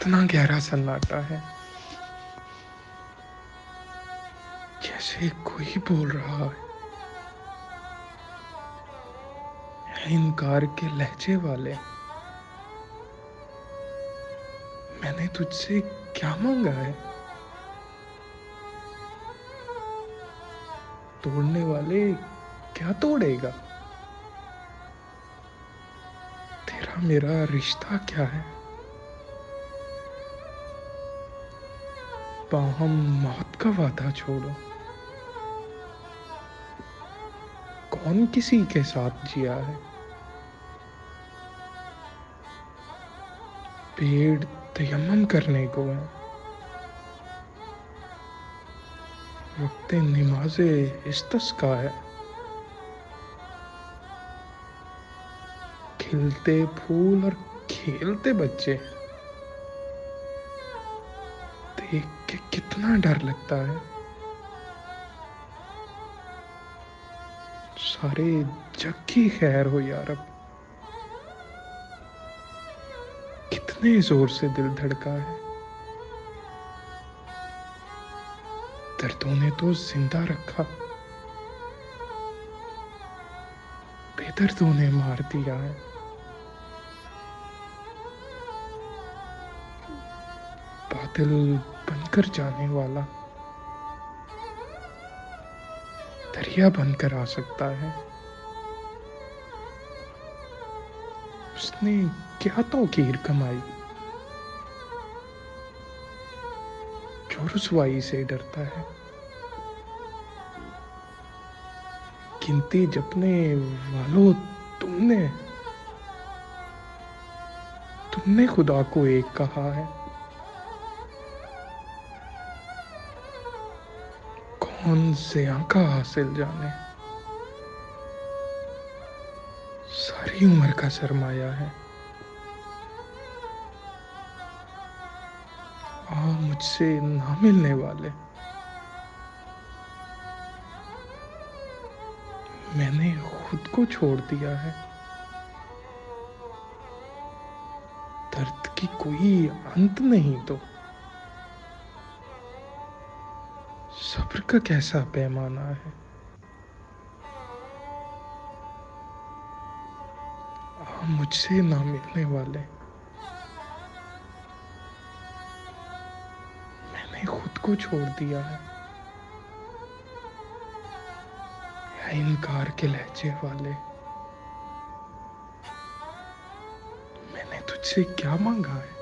कितना गहरा सन्नाटा है, जैसे कोई बोल रहा है इनकार के लहजे वाले। मैंने तुझसे क्या मांगा है? तोड़ने वाले क्या तोड़ेगा? तेरा मेरा रिश्ता क्या है? बाहम मौत का वादा छोड़ो। कौन किसी के साथ जिया है? पेड़ तयम्मुम करने को है। वक्त नमाज़े इस्तिस्का है। खिलते फूल और खेलते बच्चे देख के कितना डर लगता है। सारे जग की खैर हो यार। अब कितने जोर से दिल धड़का है। दर्दों ने तो जिंदा रखा, बेदर्दों ने मार दिया है। बादल बनकर जाने वाला दरिया बनकर आ सकता है। उसने क्या तौकीर कमाई जो रुसवाई से डरता है। गिनती जपने वालों, तुमने तुमने खुदा को एक कहा है। कौन से आंका हासिल जाने, सारी उम्र का सरमाया है। मुझसे ना मिलने वाले, मैंने खुद को छोड़ दिया है। दर्द की कोई अंत नहीं तो सब्र का कैसा पैमाना है। मुझसे ना मिलने वाले, मैंने खुद को छोड़ दिया है। इनकार के लहजे वाले, मैंने तुझसे क्या मांगा है?